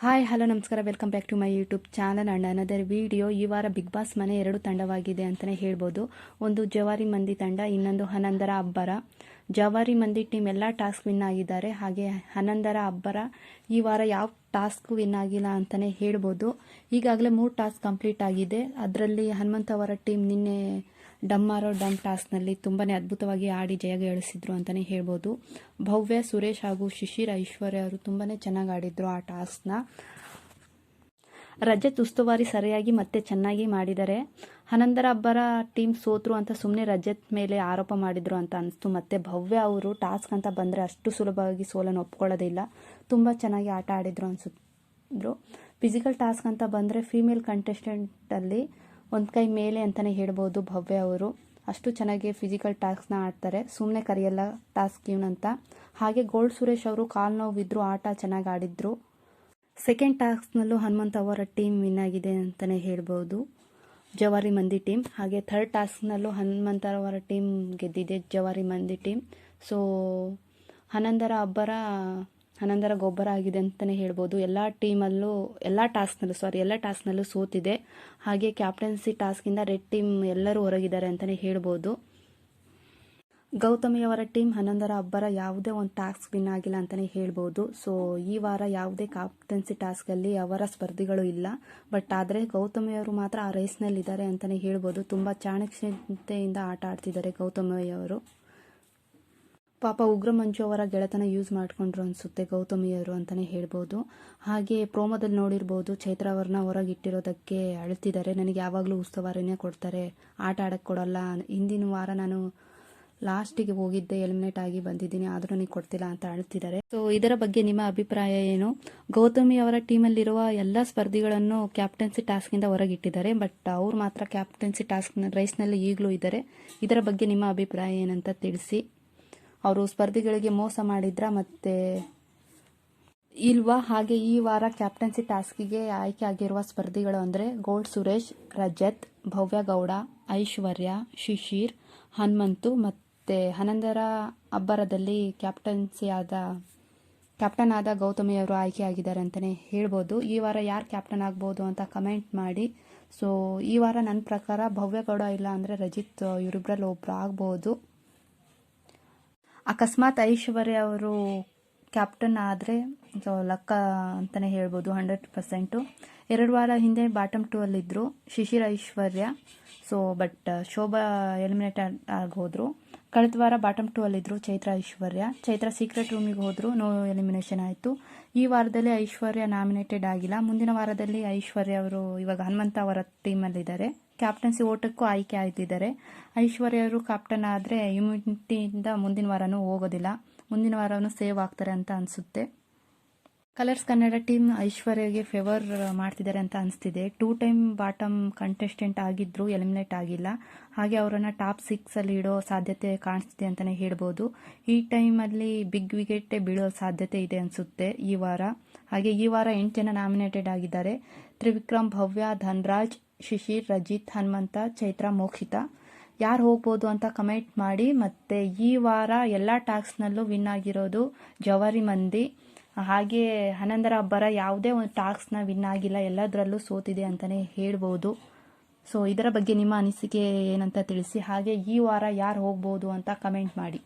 Hi hello ನಮಸ್ಕಾರ, welcome back to my YouTube channel and another video. ಈ ವಾರ big boss ಮನೆ 2 ತಂಡವಾಗಿದೆ ಅಂತಲೇ ಹೇಳ್ಬೋದು. ಒಂದು ಜವಾರಿ ಮಂದಿ ತಂಡ, ಇನ್ನೊಂದು ಹನಂದರ ಅಬ್ಬರ. ಜವಾರಿ ಮಂದಿ ಟೀಮ್ ಎಲ್ಲ ಟಾಸ್ಕ್ ವಿನ್ ಆಗಿದ್ದಾರೆ. ಹಾಗೆ ಹನಂದರ ಅಬ್ಬರ ಈ ವಾರ ಯಾವ ಟಾಸ್ಕ್ ವಿನ್ ಆಗಿಲ್ಲ ಅಂತಲೇ ಹೇಳ್ಬೋದು. ಈಗಾಗಲೇ 3 ಟಾಸ್ಕ್ ಕಂಪ್ಲೀಟ್ ಆಗಿದೆ. ಅದರಲ್ಲಿ ಹನುಮಂತ ಅವರ ಟೀಮ್ ನಿನ್ನೆ ಡಮ್ಮಾರೋ ಡಮ್ ಟಾಸ್ಕ್ನಲ್ಲಿ ತುಂಬಾ ಅದ್ಭುತವಾಗಿ ಆಡಿ ಜಯಗಳಿಸಿದ್ರು ಅಂತಲೇ ಹೇಳ್ಬೋದು. ಭವ್ಯ, ಸುರೇಶ್ ಹಾಗೂ ಶಿಶಿರ್, ಐಶ್ವರ್ಯ ಅವರು ತುಂಬಾ ಚೆನ್ನಾಗಿ ಆಡಿದ್ರು ಆ ಟಾಸ್ಕ್ನ. ರಜತ್ ಉಸ್ತುವಾರಿ ಸರಿಯಾಗಿ ಮತ್ತೆ ಚೆನ್ನಾಗಿ ಮಾಡಿದ್ದಾರೆ. ಹನಂದರ ಅಬ್ಬರ ಟೀಮ್ ಸೋತ್ರು ಅಂತ ಸುಮ್ಮನೆ ರಜತ್ ಮೇಲೆ ಆರೋಪ ಮಾಡಿದ್ರು ಅಂತ ಅನಿಸ್ತು. ಮತ್ತು ಭವ್ಯ ಅವರು ಟಾಸ್ಕ್ ಅಂತ ಬಂದರೆ ಅಷ್ಟು ಸುಲಭವಾಗಿ ಸೋಲನ್ನು ಒಪ್ಕೊಳ್ಳೋದಿಲ್ಲ. ತುಂಬ ಚೆನ್ನಾಗಿ ಆಟ ಆಡಿದ್ರು ಅನಿಸಿದ್ರು. ಫಿಸಿಕಲ್ ಟಾಸ್ಕ್ ಅಂತ ಬಂದರೆ ಫೀಮೇಲ್ ಕಂಟೆಸ್ಟೆಂಟಲ್ಲಿ ಒಂದು ಕೈ ಮೇಲೆ ಅಂತಲೇ ಹೇಳ್ಬೋದು. ಭವ್ಯ ಅವರು ಅಷ್ಟು ಚೆನ್ನಾಗಿ ಫಿಸಿಕಲ್ ಟಾಸ್ಕ್ನ ಆಡ್ತಾರೆ, ಸುಮ್ಮನೆ ಕರೆಯಲ್ಲ ಟಾಸ್ಕ್ ಇವನಂತ. ಹಾಗೆ ಗೋಲ್ಡ್ ಸುರೇಶ್ ಅವರು ಕಾಲು ನೋವಿದ್ರು ಆಟ ಚೆನ್ನಾಗಿ ಆಡಿದ್ರು. ಸೆಕೆಂಡ್ ಟಾಸ್ಕ್ನಲ್ಲೂ ಹನುಮಂತ ಅವರ ಟೀಮ್ ವಿನ್ ಆಗಿದೆ ಅಂತಲೇ ಹೇಳ್ಬೋದು, ಜವಾರಿ ಮಂದಿ ಟೀಮ್. ಹಾಗೆ ಥರ್ಡ್ ಟಾಸ್ಕ್ನಲ್ಲೂ ಹನುಮಂತ ಅವರ ಟೀಮ್ ಗೆದ್ದಿದೆ, ಜವಾರಿ ಮಂದಿ ಟೀಮ್. ಸೊ ಹನಂದರ ಗೊಬ್ಬರ ಆಗಿದೆ ಅಂತಲೇ ಹೇಳ್ಬೋದು. ಎಲ್ಲ ಟಾಸ್ಕ್ನಲ್ಲೂ ಸೋತಿದೆ. ಹಾಗೆ ಕ್ಯಾಪ್ಟನ್ಸಿ ಟಾಸ್ಕಿಂದ ರೆಡ್ ಟೀಮ್ ಎಲ್ಲರೂ ಹೊರಗಿದ್ದಾರೆ ಅಂತಲೇ ಹೇಳ್ಬೋದು. ಗೌತಮಿಯವರ ಟೀಮ್ ಹನಂದರ ಅಬ್ಬರ ಯಾವುದೇ ಒಂದು ಟಾಸ್ಕ್ ವಿನ್ ಆಗಿಲ್ಲ ಅಂತಲೇ ಹೇಳ್ಬೋದು. ಸೊ ಈ ವಾರ ಯಾವುದೇ ಕ್ಯಾಪ್ಟನ್ಸಿ ಟಾಸ್ಕಲ್ಲಿ ಅವರ ಸ್ಪರ್ಧಿಗಳು ಇಲ್ಲ. ಬಟ್ ಆದರೆ ಗೌತಮಿಯವರು ಮಾತ್ರ ಆ ರೇಸ್ನಲ್ಲಿದ್ದಾರೆ ಅಂತಲೇ ಹೇಳ್ಬೋದು. ತುಂಬ ಚಾಣಕ್ಷತೆಯಿಂದ ಆಟ ಆಡ್ತಿದ್ದಾರೆ ಗೌತಮಿಯವರು. ಪಾಪ ಉಗ್ರ ಮಂಜು ಅವರ ಗೆಳೆತನ ಯೂಸ್ ಮಾಡಿಕೊಂಡ್ರು ಅನಿಸುತ್ತೆ ಗೌತಮಿಯವರು ಅಂತಲೇ ಹೇಳ್ಬೋದು. ಹಾಗೆ ಪ್ರೋಮೋದಲ್ಲಿ ನೋಡಿರ್ಬೋದು, ಚೈತ್ರ ಅವ್ರನ್ನ ಹೊರಗಿಟ್ಟಿರೋದಕ್ಕೆ ಅಳ್ತಿದ್ದಾರೆ. ನನಗೆ ಯಾವಾಗಲೂ ಉಸ್ತುವಾರಿನೇ ಕೊಡ್ತಾರೆ, ಆಟ ಆಡೋಕ್ಕೆ ಕೊಡಲ್ಲ. ಹಿಂದಿನ ವಾರ ನಾನು ಲಾಸ್ಟಿಗೆ ಹೋಗಿದ್ದೆ, ಎಲಿಮಿನೇಟ್ ಆಗಿ ಬಂದಿದ್ದೀನಿ, ಆದರೂ ನನಗೆ ಕೊಡ್ತಿಲ್ಲ ಅಂತ ಅಳ್ತಿದ್ದಾರೆ. ಸೊ ಇದರ ಬಗ್ಗೆ ನಿಮ್ಮ ಅಭಿಪ್ರಾಯ ಏನು? ಗೌತಮಿ ಅವರ ಟೀಮಲ್ಲಿರುವ ಎಲ್ಲ ಸ್ಪರ್ಧಿಗಳನ್ನು ಕ್ಯಾಪ್ಟನ್ಸಿ ಟಾಸ್ಕಿಂದ ಹೊರಗಿಟ್ಟಿದ್ದಾರೆ, ಬಟ್ ಅವ್ರು ಮಾತ್ರ ಕ್ಯಾಪ್ಟನ್ಸಿ ಟಾಸ್ಕ್ ರೇಸ್ನಲ್ಲಿ ಈಗಲೂ ಇದ್ದಾರೆ. ಇದರ ಬಗ್ಗೆ ನಿಮ್ಮ ಅಭಿಪ್ರಾಯ ಏನಂತ ತಿಳಿಸಿ. ಅವರು ಸ್ಪರ್ಧಿಗಳಿಗೆ ಮೋಸ ಮಾಡಿದ್ರಾ ಮತ್ತೆ ಇಲ್ವಾ? ಹಾಗೆ ಈ ವಾರ ಕ್ಯಾಪ್ಟನ್ಸಿ ಟಾಸ್ಕಿಗೆ ಆಯ್ಕೆ ಆಗಿರುವ ಸ್ಪರ್ಧಿಗಳು ಅಂದರೆ ಗೋಲ್ಡ್ ಸುರೇಶ್, ರಜತ್, ಭವ್ಯ ಗೌಡ, ಐಶ್ವರ್ಯ, ಶಿಶಿರ್, ಹನುಮಂತು ಮತ್ತು ಹನಂದರ ಅಬ್ಬರದಲ್ಲಿ ಕ್ಯಾಪ್ಟನ್ ಆದ ಗೌತಮಿಯವರು ಆಯ್ಕೆ ಆಗಿದ್ದಾರೆ ಅಂತಲೇ ಹೇಳ್ಬೋದು. ಈ ವಾರ ಯಾರು ಕ್ಯಾಪ್ಟನ್ ಆಗ್ಬೋದು ಅಂತ ಕಮೆಂಟ್ ಮಾಡಿ. ಸೊ ಈ ವಾರ ನನ್ನ ಪ್ರಕಾರ ಭವ್ಯ ಗೌಡ ಇಲ್ಲ ಅಂದರೆ ರಜಿತ್, ಇವರಿಬ್ಬರಲ್ಲಿ ಒಬ್ಬರು ಆಗ್ಬೋದು. ಅಕಸ್ಮಾತ್ ಐಶ್ವರ್ಯ ಅವರು ಕ್ಯಾಪ್ಟನ್ ಆದರೆ ಲಕ್ಕ ಅಂತಲೇ ಹೇಳ್ಬೋದು 100%. 2 ವಾರ ಹಿಂದೆ ಬಾಟಮ್ 2 ಅಲ್ಲಿದ್ದರು Shishir, Aishwarya. So but Shobha eliminate ಆಗೋದ್ರು. ಕಳೆದ ವಾರ ಬಾಟಮ್ 2 ಅಲ್ಲಿದ್ದರು ಚೈತ್ರ, ಐಶ್ವರ್ಯ. ಚೈತ್ರ ಸೀಕ್ರೆಟ್ ರೂಮಿಗೆ ಹೋದರು, ನೋ ಎಲಿಮಿನೇಷನ್ ಆಯಿತು. ಈ ವಾರದಲ್ಲಿ ಐಶ್ವರ್ಯ ನಾಮಿನೇಟೆಡ್ ಆಗಿಲ್ಲ. ಮುಂದಿನ ವಾರದಲ್ಲಿ ಐಶ್ವರ್ಯ ಅವರು ಇವಾಗ ಹನುಮಂತ ಅವರ ಟೀಮಲ್ಲಿದ್ದಾರೆ, ಕ್ಯಾಪ್ಟನ್ಸಿ ಓಟಕ್ಕೂ ಆಯ್ಕೆ ಆಗಿದ್ದಾರೆ. ಐಶ್ವರ್ಯ ಅವರು ಕ್ಯಾಪ್ಟನ್ ಆದರೆ ಇಮ್ಯುನಿಟಿಯಿಂದ ಮುಂದಿನ ವಾರನೂ ಹೋಗೋದಿಲ್ಲ, ಮುಂದಿನ ವಾರನೂ ಸೇವ್ ಆಗ್ತಾರೆ ಅಂತ ಅನಿಸುತ್ತೆ. ಕಲರ್ಸ್ ಕನ್ನಡ ಟೀಮ್ ಐಶ್ವರ್ಯಗೆ ಫೇವರ್ ಮಾಡ್ತಿದ್ದಾರೆ ಅಂತ ಅನಿಸ್ತಿದೆ. 2 ಟೈಮ್ ಬಾಟಮ್ ಕಂಟೆಸ್ಟೆಂಟ್ ಆಗಿದ್ರು, ಎಲಿಮಿನೇಟ್ ಆಗಿಲ್ಲ. ಹಾಗೆ ಅವರನ್ನು ಟಾಪ್ 6 ಅಲ್ಲಿ ಇಡೋ ಸಾಧ್ಯತೆ ಕಾಣಿಸ್ತಿದೆ ಅಂತಲೇ ಹೇಳ್ಬೋದು. ಈ ಟೈಮಲ್ಲಿ ಬಿಗ್ ವಿಕೆಟ್ ಬೀಳೋ ಸಾಧ್ಯತೆ ಇದೆ ಅನಿಸುತ್ತೆ ಈ ವಾರ. ಹಾಗೆ ಈ ವಾರ 8 ಜನ ನಾಮಿನೇಟೆಡ್ ಆಗಿದ್ದಾರೆ. ತ್ರಿವಿಕ್ರಮ್, ಭವ್ಯ, ಧನ್ರಾಜ್, ಶಿಶಿರ್, ರಜಿತ್, ಹನುಮಂತ, ಚೈತ್ರ, ಮೋಕ್ಷಿತಾ. ಯಾರು ಹೋಗ್ಬೋದು ಅಂತ ಕಮೆಂಟ್ ಮಾಡಿ. ಮತ್ತು ಈ ವಾರ ಎಲ್ಲ ಟಾಸ್ಕ್ನಲ್ಲೂ ವಿನ್ ಆಗಿರೋದು ಜವಾರಿ ಮಂದಿ. ಹಾಗೆ ಹನಂದರ ಅಬ್ಬರ ಯಾವುದೇ ಒಂದು ಟಾಸ್ಕ್ನ ವಿನ್ ಆಗಿಲ್ಲ, ಎಲ್ಲದರಲ್ಲೂ ಸೋತಿದೆ ಅಂತಲೇ ಹೇಳ್ಬೋದು. ಸೊ ಇದರ ಬಗ್ಗೆ ನಿಮ್ಮ ಅನಿಸಿಕೆ ಏನಂತ ತಿಳಿಸಿ. ಹಾಗೆ ಈ ವಾರ ಯಾರು ಹೋಗ್ಬೋದು ಅಂತ ಕಮೆಂಟ್ ಮಾಡಿ.